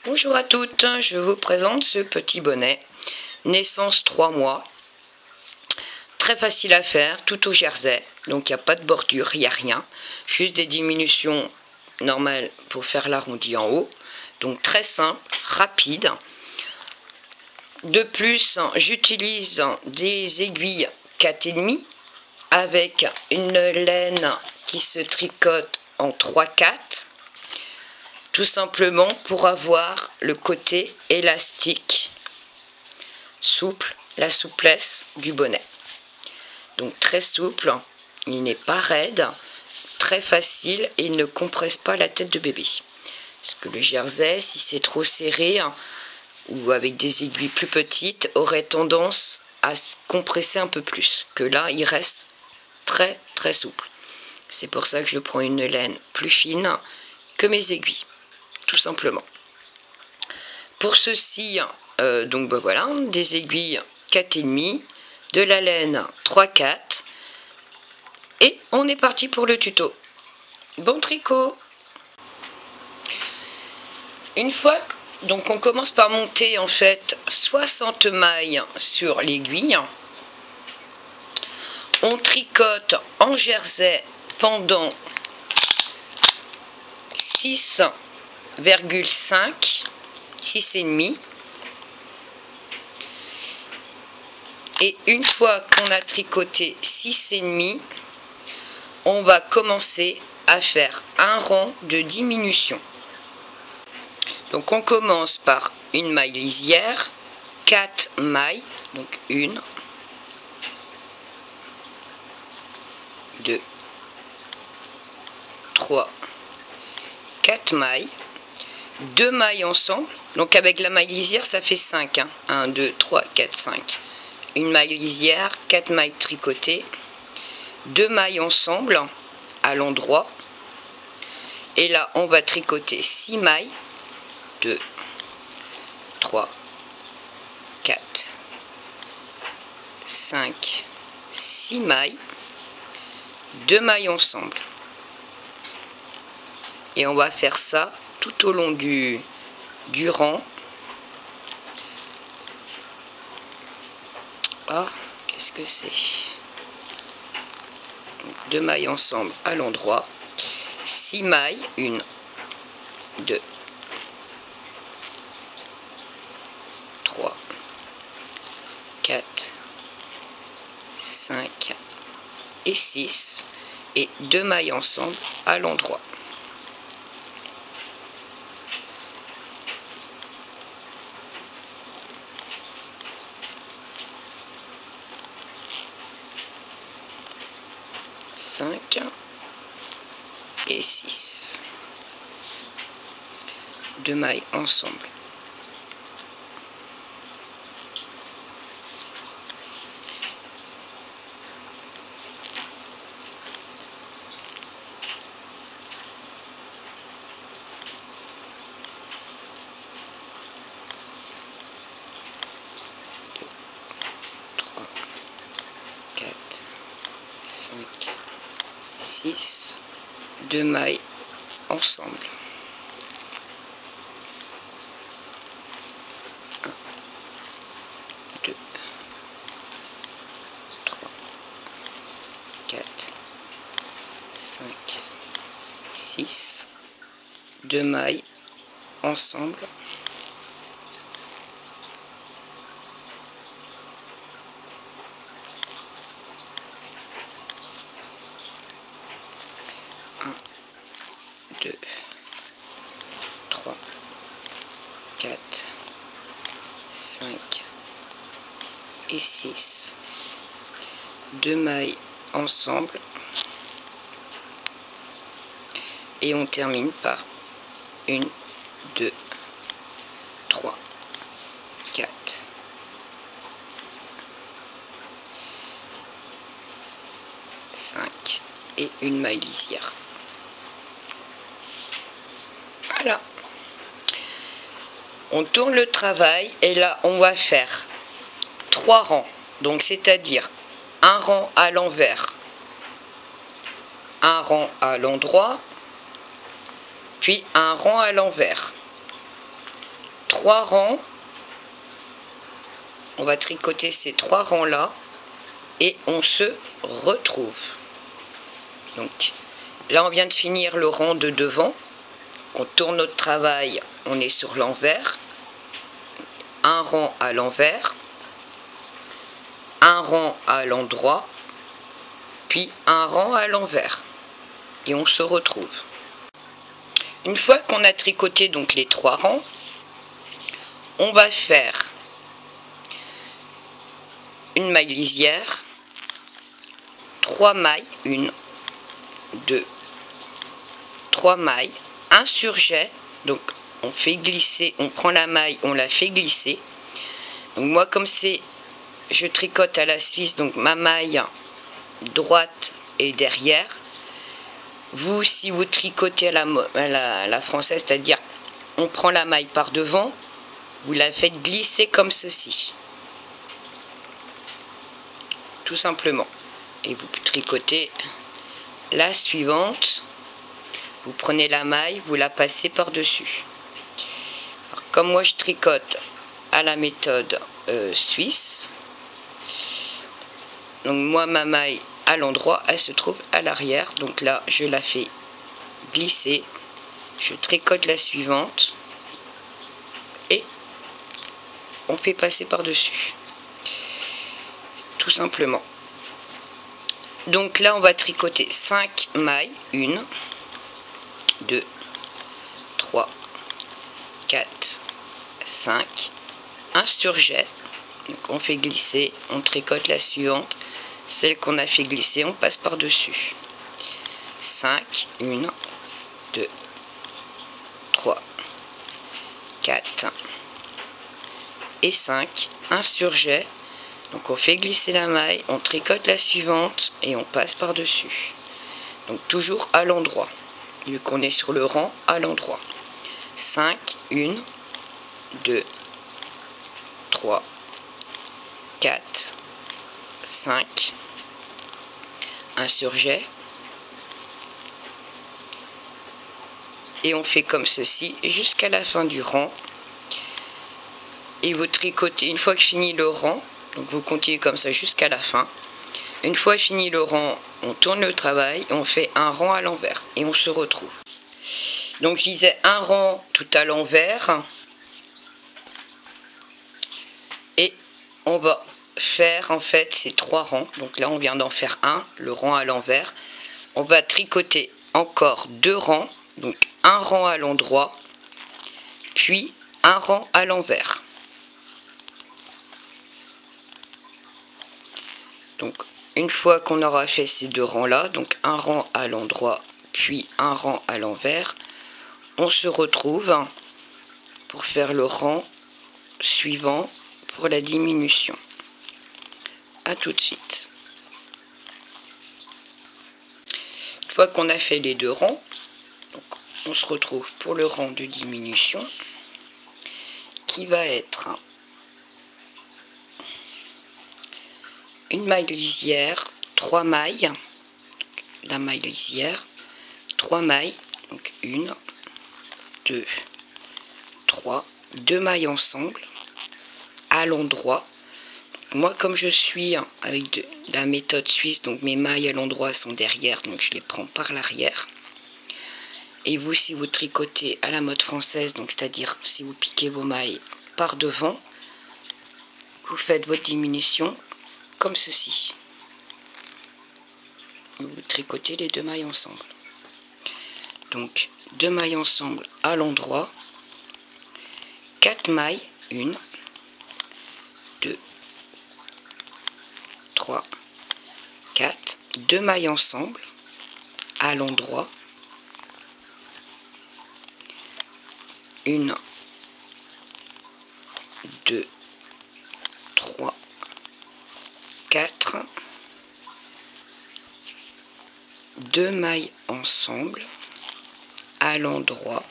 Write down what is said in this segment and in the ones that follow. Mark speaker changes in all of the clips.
Speaker 1: Bonjour à toutes, je vous présente ce petit bonnet, naissance 3 mois, très facile à faire, tout au jersey, donc il n'y a pas de bordure, il n'y a rien, juste des diminutions normales pour faire l'arrondi en haut, donc très simple, rapide. De plus, j'utilise des aiguilles 4,5 avec une laine qui se tricote en 3/4. Tout simplement pour avoir le côté élastique, souple, la souplesse du bonnet. Donc très souple, il n'est pas raide, très facile et il ne compresse pas la tête de bébé. Parce que le jersey, si c'est trop serré ou avec des aiguilles plus petites, aurait tendance à se compresser un peu plus. Que là, il reste très très souple. C'est pour ça que je prends une laine plus fine que mes aiguilles. Tout simplement. Pour ceci, donc ben voilà, des aiguilles 4,5, de la laine 3/4 et on est parti pour le tuto. Bon tricot. Une fois, donc on commence par monter en fait 60 mailles sur l'aiguille. On tricote en jersey pendant 6,5 et une fois qu'on a tricoté 6,5, on va commencer à faire un rang de diminution. Donc on commence par une maille lisière, 4 mailles, donc 1, 2, 3, 4 mailles, 2 mailles ensemble, donc avec la maille lisière ça fait 5, 1, 2, 3, 4, 5, une maille lisière, 4 mailles tricotées, 2 mailles ensemble à l'endroit, et là on va tricoter 6 mailles, 2, 3, 4, 5, 6 mailles, 2 mailles ensemble. Et on va faire ça tout au long du rang. Ah, qu'est-ce que c'est? 2 mailles ensemble à l'endroit. 6 mailles, 1, 2, 3, 4, 5 et 6. Et 2 mailles ensemble à l'endroit. Et 6, 2 mailles ensemble. Trois, 4, 5, 6, 2 mailles ensemble. 1, 2, 3, 4, 5, 6, 2 mailles ensemble. 2, 3, 4, 5 et 6, 2 mailles ensemble, et on termine par 1, 2, 3, 4, 5 et une maille lisière. Voilà. On tourne le travail et là on va faire 3 rangs, donc c'est-à-dire un rang à l'envers, un rang à l'endroit, puis un rang à l'envers. 3 rangs. On va tricoter ces 3 rangs là et on se retrouve. Donc là on vient de finir le rang de devant. On tourne notre travail, on est sur l'envers. Un rang à l'envers, un rang à l'endroit, puis un rang à l'envers. Et on se retrouve. Une fois qu'on a tricoté donc les 3 rangs, on va faire une maille lisière, 3 mailles, 1, 2, 3 mailles, un surjet, donc on fait glisser, on prend la maille, on la fait glisser. Donc moi comme c'est, je tricote à la suisse, donc ma maille droite est derrière. Vous, si vous tricotez à la française, c'est-à-dire on prend la maille par devant, vous la faites glisser comme ceci. Tout simplement. Et vous tricotez la suivante. Vous prenez la maille, vous la passez par-dessus. Comme moi je tricote à la méthode suisse, donc moi ma maille à l'endroit, elle se trouve à l'arrière. Donc là je la fais glisser, je tricote la suivante et on fait passer par-dessus. Tout simplement. Donc là on va tricoter 5 mailles, 1, 2, 3, 4, 5, un surjet, donc on fait glisser, on tricote la suivante, celle qu'on a fait glisser, on passe par dessus. 5, 1, 2, 3, 4 et 5, un surjet, donc on fait glisser la maille, on tricote la suivante et on passe par dessus. Donc toujours à l'endroit, vu qu'on est sur le rang à l'endroit. 5, 1, 2, 3, 4, 5, un surjet, et on fait comme ceci jusqu'à la fin du rang. Et vous tricotez, une fois que fini le rang, donc vous continuez comme ça jusqu'à la fin. Une fois fini le rang, on tourne le travail, on fait un rang à l'envers et on se retrouve. Donc je disais un rang tout à l'envers et on va faire en fait ces 3 rangs. Donc là on vient d'en faire un, le rang à l'envers. On va tricoter encore 2 rangs, donc un rang à l'endroit, puis un rang à l'envers. Donc une fois qu'on aura fait ces 2 rangs là, donc un rang à l'endroit puis un rang à l'envers, on se retrouve pour faire le rang suivant pour la diminution. A tout de suite. Une fois qu'on a fait les 2 rangs, donc on se retrouve pour le rang de diminution qui va être une maille lisière, 3 mailles, la maille lisière, 3 mailles, donc 1, 2, 3, 2 mailles ensemble à l'endroit. Moi comme je suis avec la méthode suisse, donc mes mailles à l'endroit sont derrière, donc je les prends par l'arrière. Et vous, si vous tricotez à la mode française, donc c'est-à-dire si vous piquez vos mailles par devant, vous faites votre diminution comme ceci. Vous tricotez les 2 mailles ensemble. Donc 2 mailles ensemble à l'endroit, 4 mailles, 1, 2, 3, 4, 2 mailles ensemble à l'endroit, 1, 2, 3, 4, 2 mailles ensemble à l'endroit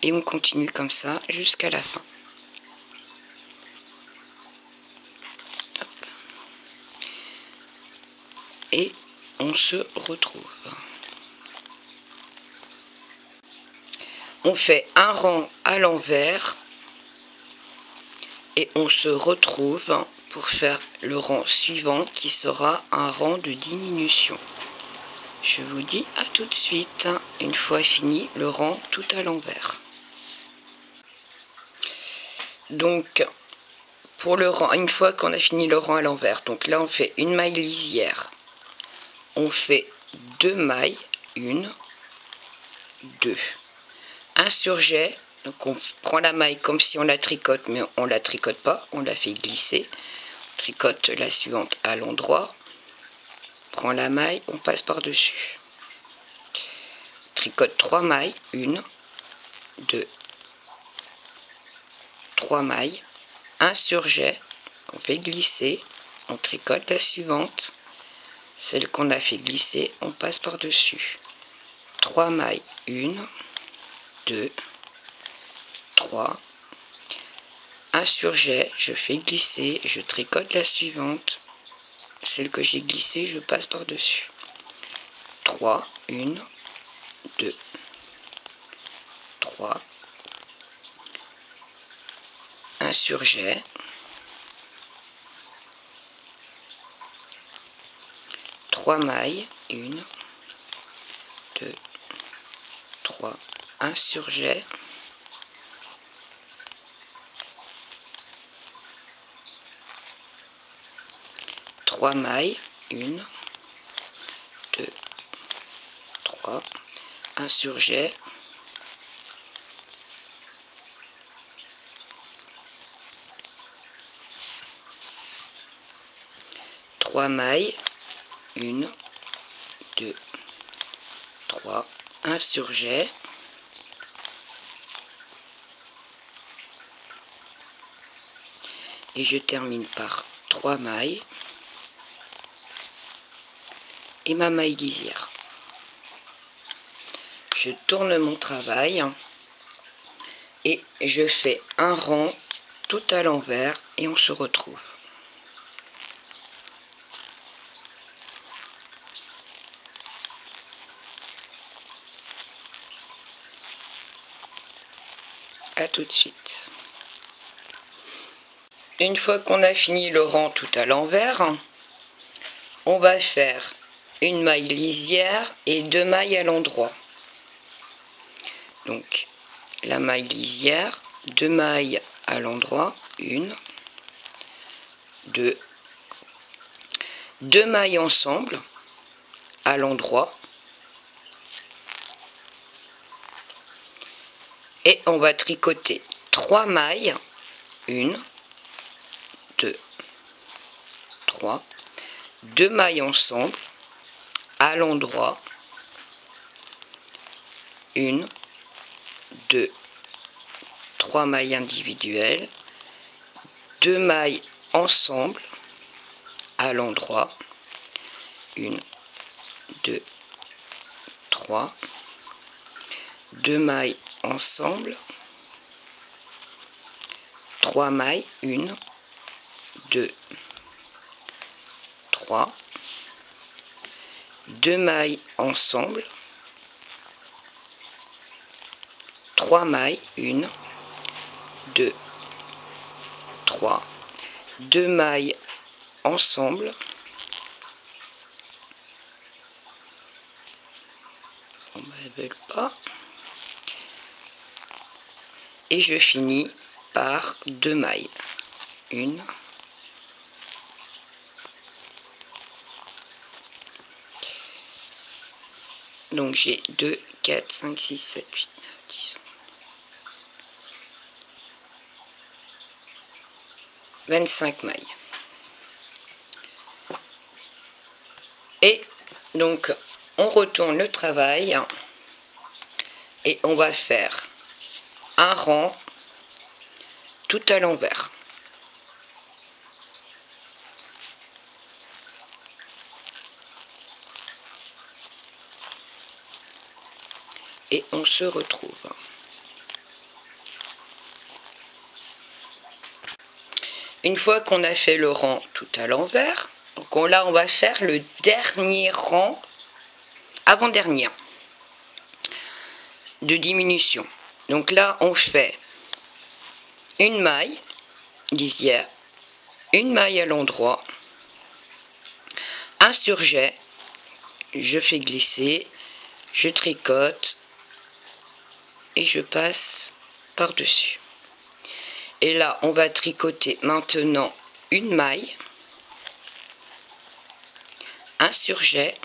Speaker 1: et on continue comme ça jusqu'à la fin. Hop. Et on se retrouve. On fait un rang à l'envers et on se retrouve pour faire le rang suivant qui sera un rang de diminution. Je vous dis à tout de suite une fois fini le rang tout à l'envers. Donc pour le rang, une fois qu'on a fini le rang à l'envers, donc là on fait une maille lisière, on fait 2 mailles, 1, 2, un surjet. Donc on prend la maille comme si on la tricote, mais on la tricote pas, on la fait glisser. On tricote la suivante à l'endroit, prend la maille, on passe par dessus. Tricote 3 mailles, 1, 2, 3 mailles, un surjet, on fait glisser, on tricote la suivante, celle qu'on a fait glisser, on passe par dessus. 3 mailles, 1, 2, 3, un surjet, je fais glisser, je tricote la suivante, celle que j'ai glissée, je passe par dessus. 3, 1, 2, 3, un surjet, trois mailles, 1, 2, 3, un surjet, trois mailles, 1, 2, 3, un surjet, trois mailles, 1, 2, 3, un surjet, et je termine par 3 mailles et ma maille lisière. Je tourne mon travail et je fais un rang tout à l'envers et on se retrouve. À tout de suite. Une fois qu'on a fini le rang tout à l'envers, on va faire une maille lisière et 2 mailles à l'endroit. Donc la maille lisière, 2 mailles à l'endroit, 1, 2, 2 mailles ensemble à l'endroit, et on va tricoter 3 mailles, 1, 2, 3, 2 mailles ensemble à l'endroit, 1, 2, 3 mailles individuelles, 2 mailles ensemble à l'endroit, 1, 2, 3, 2 mailles ensemble, 3 mailles, 1, 2, 3, 2 mailles ensemble, 3 mailles, 1, 2, 3, 2 mailles ensemble, on ne veut pas, et je finis par 2 mailles, 1, donc j'ai 2, 4, 5, 6, 7, 8, 9, 10, 25 mailles. Et donc on retourne le travail et on va faire un rang tout à l'envers. Et on se retrouve. Une fois qu'on a fait le rang tout à l'envers, donc là on va faire le dernier rang, avant-dernier, de diminution. Donc là, on fait une maille lisière, une maille à l'endroit, un surjet, je fais glisser, je tricote et je passe par-dessus. Et là, on va tricoter maintenant une maille, un surjet,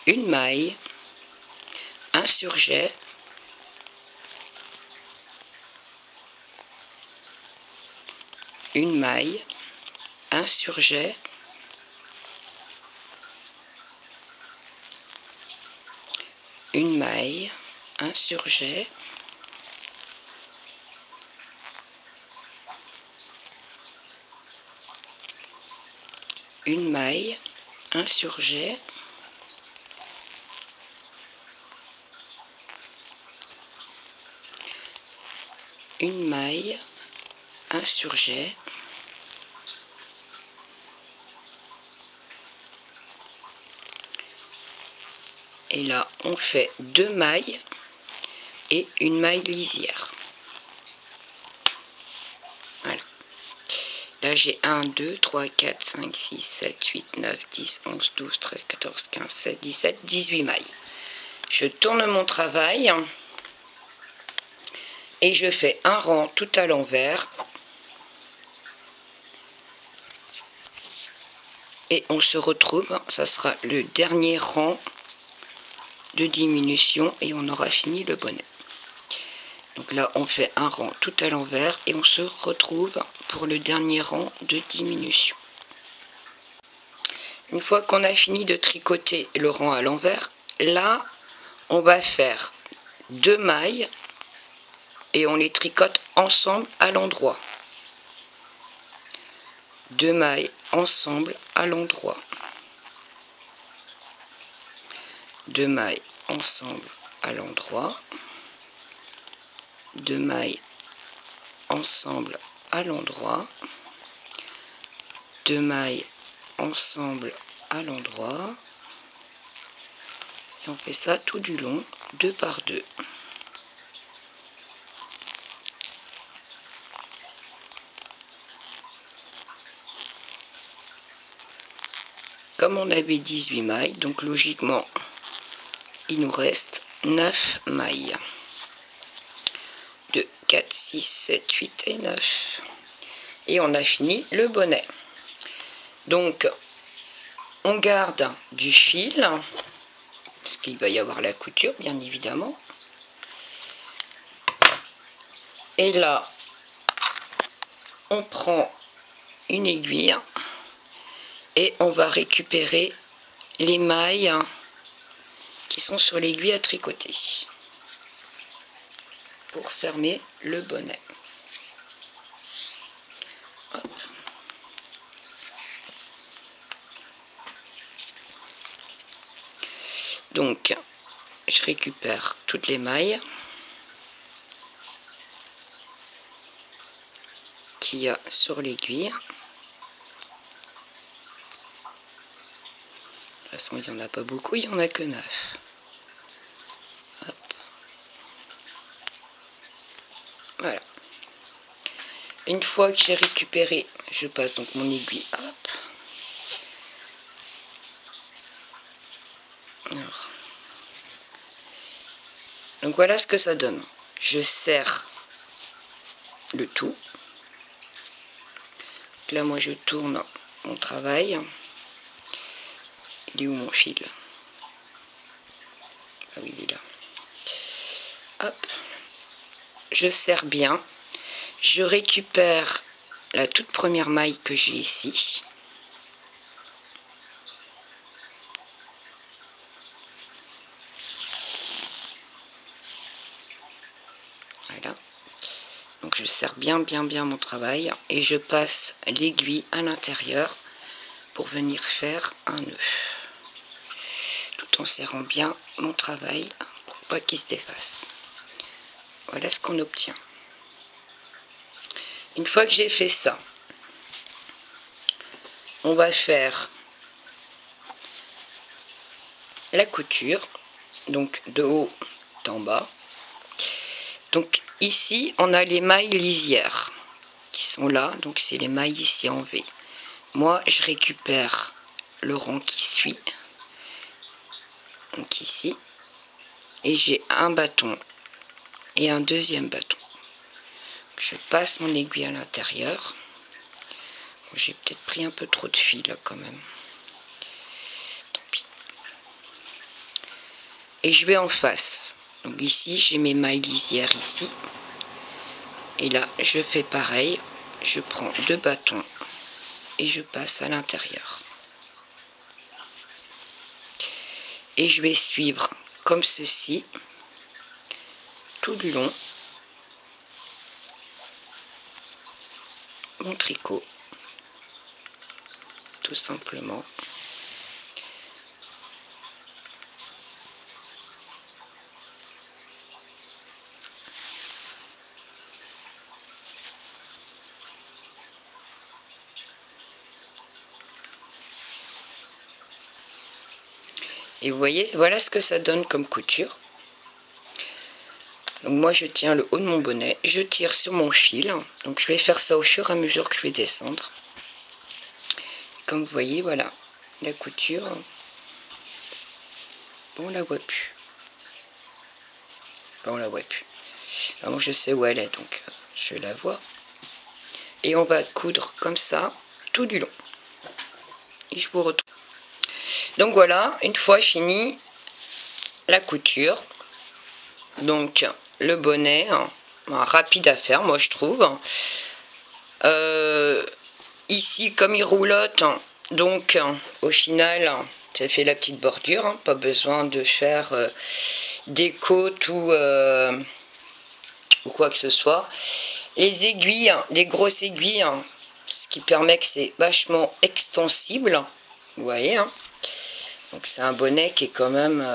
Speaker 1: une maille, un surjet, une maille, un surjet, une maille, un surjet, une maille, un surjet, une maille, un surjet, et là on fait deux mailles et une maille lisière. Voilà. Là j'ai 1, 2, 3, 4, 5, 6, 7, 8, 9, 10, 11, 12, 13, 14, 15, 16, 17, 18 mailles. Je tourne mon travail et je fais un rang tout à l'envers. Et on se retrouve, ça sera le dernier rang de diminution et on aura fini le bonnet. Donc là on fait un rang tout à l'envers et on se retrouve pour le dernier rang de diminution. Une fois qu'on a fini de tricoter le rang à l'envers, là on va faire deux mailles et on les tricote ensemble à l'endroit. Deux mailles ensemble à l'endroit. Deux mailles ensemble à l'endroit. Deux mailles ensemble à l'endroit. Deux mailles ensemble à l'endroit. Et on fait ça tout du long, deux par deux. Comme on avait 18 mailles, donc logiquement, il nous reste 9 mailles. 2, 4, 6, 7, 8 et 9. Et on a fini le bonnet. Donc, on garde du fil, parce qu'il va y avoir la couture, bien évidemment. Et là, on prend une aiguille et on va récupérer les mailles qui sont sur l'aiguille à tricoter pour fermer le bonnet. Hop. Donc, je récupère toutes les mailles qu'il y a sur l'aiguille. De toute façon, il n'y en a pas beaucoup, il n'y en a que 9. Hop. Voilà. Une fois que j'ai récupéré, je passe donc mon aiguille. Hop. Alors. Donc voilà ce que ça donne. Je serre le tout. Là, moi, je tourne mon travail. Il est où mon fil? Ah oui, il est là. Hop. Je serre bien. Je récupère la toute première maille que j'ai ici. Voilà. Donc je serre bien mon travail et je passe l'aiguille à l'intérieur pour venir faire un nœud. Tout en serrant bien mon travail pour pas qu'il se défasse. Voilà ce qu'on obtient. Une fois que j'ai fait ça, on va faire la couture, donc de haut en bas. Donc ici on a les mailles lisières qui sont là, donc c'est les mailles ici en V. Moi je récupère le rang qui suit, donc ici, et j'ai un bâton et un deuxième bâton. Je passe mon aiguille à l'intérieur. J'ai peut-être pris un peu trop de fil là quand même. Tant pis. Et je vais en face. Donc ici j'ai mes mailles lisières ici. Et là je fais pareil. Je prends deux bâtons et je passe à l'intérieur. Et je vais suivre comme ceci tout du long mon tricot, tout simplement. Et vous voyez, voilà ce que ça donne comme couture. Donc moi je tiens le haut de mon bonnet, je tire sur mon fil, donc je vais faire ça au fur et à mesure que je vais descendre. Comme vous voyez, voilà, la couture, bon, on la voit plus. Bon, on la voit plus. Alors je sais où elle est, donc je la vois. Et on va coudre comme ça, tout du long. Et je vous retrouve. Donc voilà, une fois fini la couture, donc le bonnet, rapide à faire, moi je trouve. Ici, comme il roulotte, donc au final, ça fait la petite bordure, pas besoin de faire des côtes ou quoi que ce soit. Les aiguilles, des grosses aiguilles, ce qui permet que c'est vachement extensible, vous voyez, donc c'est un bonnet qui est quand même...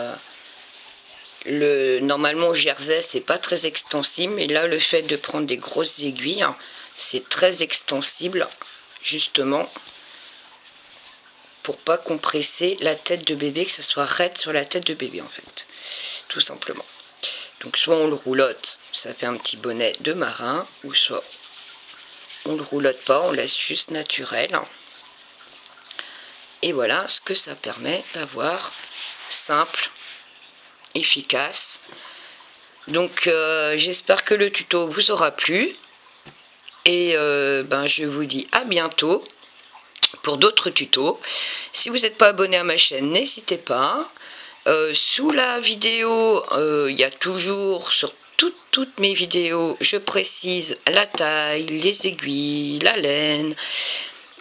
Speaker 1: normalement jersey c'est pas très extensible, mais là le fait de prendre des grosses aiguilles, c'est très extensible, justement pour pas compresser la tête de bébé, que ça soit raide sur la tête de bébé en fait, tout simplement. Donc soit on le roulotte, ça fait un petit bonnet de marin, ou soit on le roulotte pas, on laisse juste naturel. Et voilà ce que ça permet d'avoir, simple, efficace. Donc j'espère que le tuto vous aura plu, et je vous dis à bientôt pour d'autres tutos. Si vous n'êtes pas abonné à ma chaîne, n'hésitez pas. Sous la vidéo, il y a toujours, sur toutes mes vidéos, je précise la taille, les aiguilles, la laine.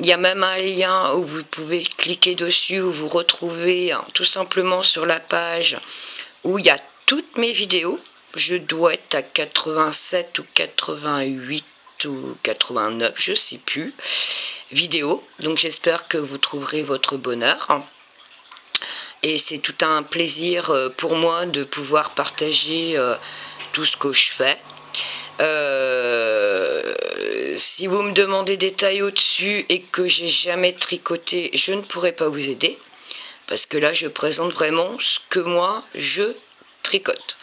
Speaker 1: Il y a même un lien où vous pouvez cliquer dessus, où vous retrouvez tout simplement sur la page où il y a toutes mes vidéos. Je dois être à 87 ou 88 ou 89, je sais plus, vidéos. Donc j'espère que vous trouverez votre bonheur. Et c'est tout un plaisir pour moi de pouvoir partager tout ce que je fais. Si vous me demandez des tailles au-dessus et que j'ai jamais tricoté, je ne pourrai pas vous aider. Parce que là, je présente vraiment ce que moi, je tricote.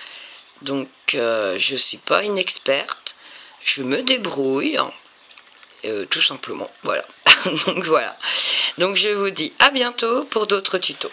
Speaker 1: Donc, je ne suis pas une experte. Je me débrouille. Tout simplement. Voilà. Donc, voilà. Donc, je vous dis à bientôt pour d'autres tutos.